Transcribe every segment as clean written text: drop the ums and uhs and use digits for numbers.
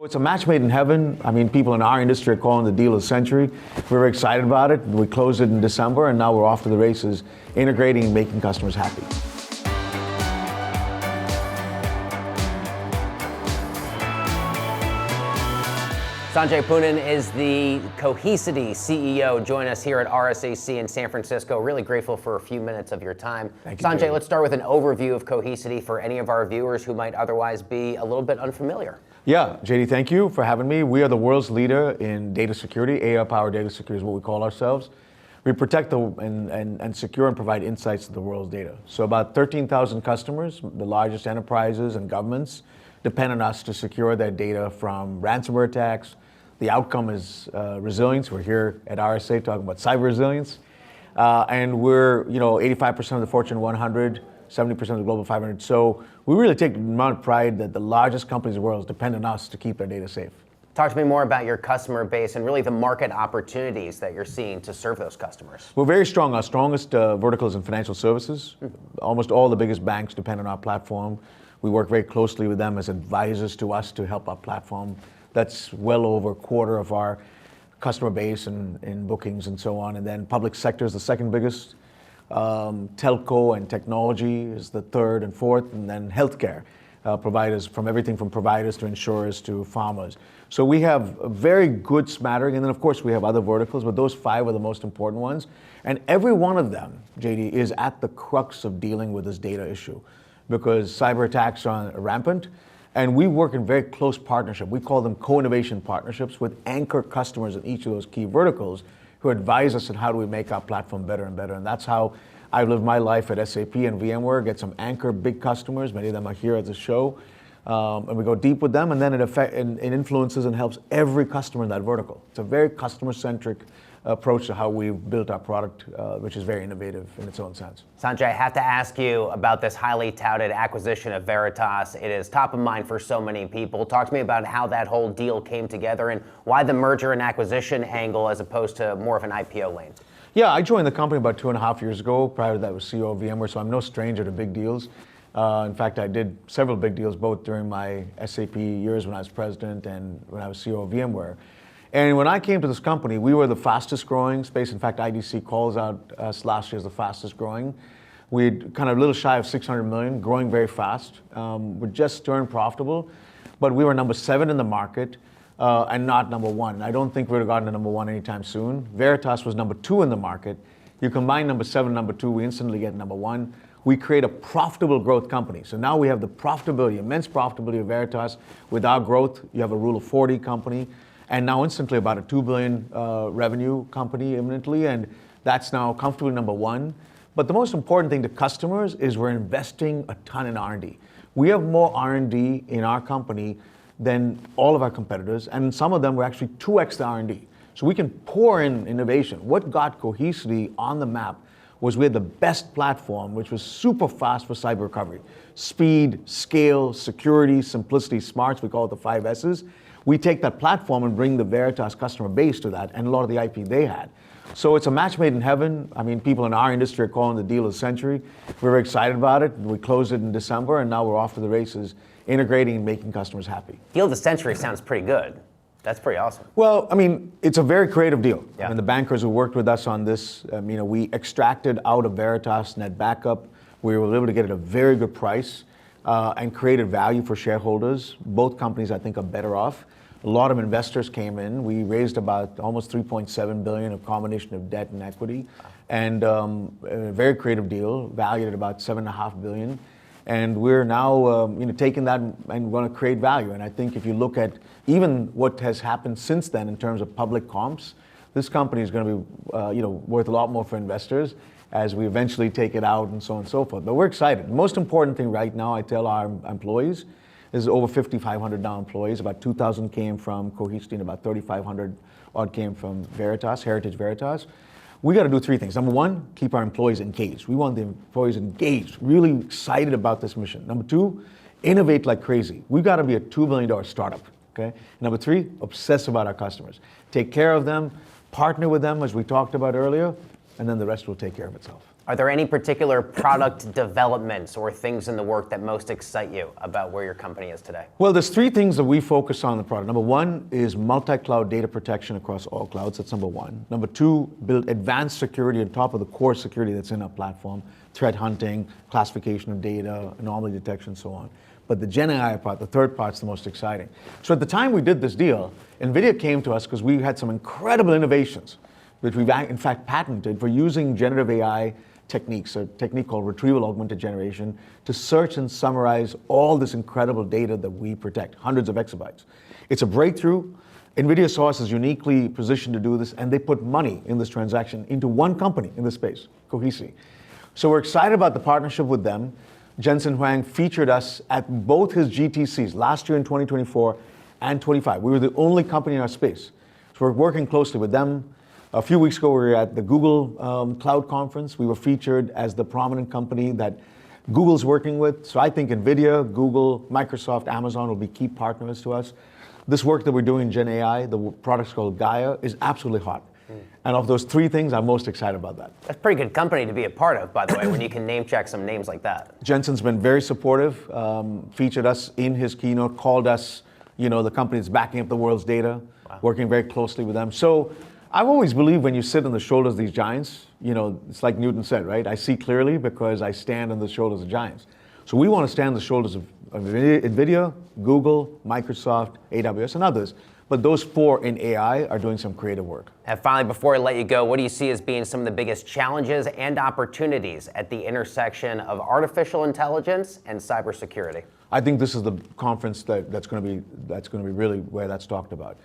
It's a match made in heaven. I mean, people in our industry are calling the deal of the century. We're very excited about it. We closed it in December, and now we're off to the races, integrating and making customers happy. Sanjay Poonen is the Cohesity CEO. Join us here at RSAC in San Francisco. Really grateful for a few minutes of your time. Thank you, Sanjay, JD. let's start with an overview of Cohesity for any of our viewers who might otherwise be a little bit unfamiliar. Yeah, JD, thank you for having me. We are the world's leader in data security. AI-powered data security is what we call ourselves. We protect and secure and provide insights to the world's data. So about 13,000 customers, the largest enterprises and governments, depend on us to secure their data from ransomware attacks. The outcome is resilience. We're here at RSA talking about cyber resilience. And we're 85% of the Fortune 100, 70% of the Global 500. So we really take a amount of pride that the largest companies in the world depend on us to keep their data safe. Talk to me more about your customer base and really the market opportunities that you're seeing to serve those customers. We're very strong. Our strongest vertical is in financial services. Almost all the biggest banks depend on our platform. We work very closely with them as advisors to us to help our platform. That's well over a quarter of our customer base in bookings and so on. And then public sector is the second biggest. Telco and technology is the third and fourth. And then healthcare providers, from everything from providers to insurers to farmers. So we have a very good smattering. And then, of course, we have other verticals, but those five are the most important ones. And every one of them, JD, is at the crux of dealing with this data issue because cyber attacks are rampant. And we work in very close partnership. We call them co-innovation partnerships with anchor customers in each of those key verticals who advise us on how do we make our platform better and better. And that's how I've lived my life at SAP and VMware, get some anchor big customers. Many of them are here at the show. And we go deep with them, and then it influences and helps every customer in that vertical. It's a very customer-centric approach to how we've built our product, which is very innovative in its own sense. Sanjay, I have to ask you about this highly touted acquisition of Veritas. It is top of mind for so many people. Talk to me about how that whole deal came together and why the merger and acquisition angle as opposed to more of an IPO lane. Yeah, I joined the company about 2.5 years ago. Prior to that, I was CEO of VMware, so I'm no stranger to big deals. In fact, I did several big deals both during my SAP years when I was president and when I was CEO of VMware. And when I came to this company, we were the fastest growing space. In fact, IDC calls out us last year as the fastest growing. We'd kind of a little shy of 600 million, growing very fast. We're just turned profitable, but we were number 7 in the market and not number 1. I don't think we would have gotten to number 1 anytime soon. Veritas was number 2 in the market. You combine number 7 and number 2, we instantly get number 1. We create a profitable growth company. So now we have the profitability, immense profitability of Veritas. With our growth, you have a rule of 40 company. And now instantly about a $2 billion revenue company imminently, and that's now comfortably number 1. But the most important thing to customers is we're investing a ton in R&D. We have more R&D in our company than all of our competitors, and some of them were actually 2x the R&D. So we can pour in innovation. What got Cohesity on the map was we had the best platform, which was super fast for cyber recovery. Speed, scale, security, simplicity, smarts, we call it the 5 S's. We take that platform and bring the Veritas customer base to that and a lot of the IP they had. So it's a match made in heaven. I mean, people in our industry are calling the deal of the century. We're very excited about it. We closed it in December, and now we're off to the races, integrating and making customers happy. Deal of the century sounds pretty good. That's pretty awesome. Well, I mean, it's a very creative deal. Yeah. I mean, the bankers who worked with us on this, we extracted out of Veritas net backup. We were able to get it at a very good price and created value for shareholders. Both companies, I think, are better off. A lot of investors came in. We raised about almost $3.7 billion, a combination of debt and equity, and a very creative deal, valued at about $7.5 billion. And we're now taking that and going to create value. And I think if you look at even what has happened since then in terms of public comps, this company is going to be worth a lot more for investors as we eventually take it out and so on and so forth. But we're excited. The most important thing right now, I tell our employees, is over 5,500 now employees. About 2,000 came from Cohesity and about 3,500 odd came from Veritas, Heritage Veritas. We got to do 3 things. Number 1, keep our employees engaged. We want the employees engaged, really excited about this mission. Number 2, innovate like crazy. We've got to be a $2 billion startup, okay? Number 3, obsess about our customers. Take care of them, partner with them as we talked about earlier, and then the rest will take care of itself. Are there any particular product developments or things in the work that most excite you about where your company is today? Well, there's three things that we focus on in the product. Number one is multi-cloud data protection across all clouds. That's number one. Number two, build advanced security on top of the core security that's in our platform, threat hunting, classification of data, anomaly detection, and so on. But the Gen AI part, the third part's the most exciting. So at the time we did this deal, NVIDIA came to us because we had some incredible innovations, which we've in fact patented for using generative AI techniques, a technique called retrieval augmented generation, to search and summarize all this incredible data that we protect, hundreds of exabytes. It's a breakthrough. NVIDIA saw us as uniquely positioned to do this, and they put money in this transaction into one company in this space, Cohesity. So we're excited about the partnership with them. Jensen Huang featured us at both his GTCs last year in 2024 and 25. We were the only company in our space. So we're working closely with them. A few weeks ago, we were at the Google Cloud Conference. We were featured as the prominent company that Google's working with. So I think NVIDIA, Google, Microsoft, Amazon will be key partners to us. This work that we're doing in Gen AI, the product's called Gaia, is absolutely hot. And of those three things, I'm most excited about that. That's a pretty good company to be a part of, by the way, when you can name check some names like that. Jensen's been very supportive, featured us in his keynote, called us, the company that's backing up the world's data, working very closely with them. So I've always believed when you sit on the shoulders of these giants, it's like Newton said, right? I see clearly because I stand on the shoulders of giants. So we want to stand on the shoulders of NVIDIA, Google, Microsoft, AWS, and others. But those four in AI are doing some creative work. And finally, before I let you go, what do you see as being some of the biggest challenges and opportunities at the intersection of artificial intelligence and cybersecurity? I think this is the conference that's going to be really where that's talked about.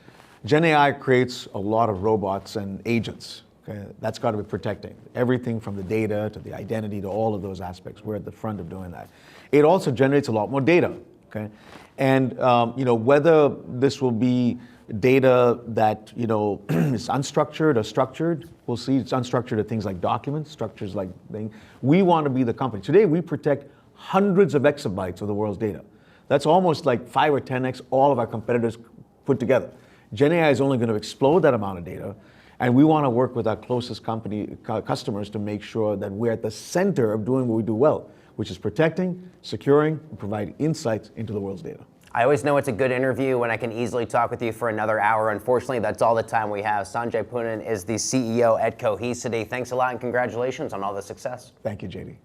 Gen AI creates a lot of robots and agents. Okay? That's got to be protecting everything from the data to the identity to all of those aspects. We're at the front of doing that. It also generates a lot more data. Okay? And whether this will be data that is unstructured or structured, we'll see. It's unstructured at things like documents, structures like things. We want to be the company. Today we protect hundreds of exabytes of the world's data. That's almost like 5 or 10x all of our competitors put together. Gen AI is only going to explode that amount of data, and we want to work with our closest customers to make sure that we're at the center of doing what we do well, which is protecting, securing, and providing insights into the world's data. I always know it's a good interview when I can easily talk with you for another hour. Unfortunately, that's all the time we have. Sanjay Poonen is the CEO at Cohesity. Thanks a lot and congratulations on all the success. Thank you, JD.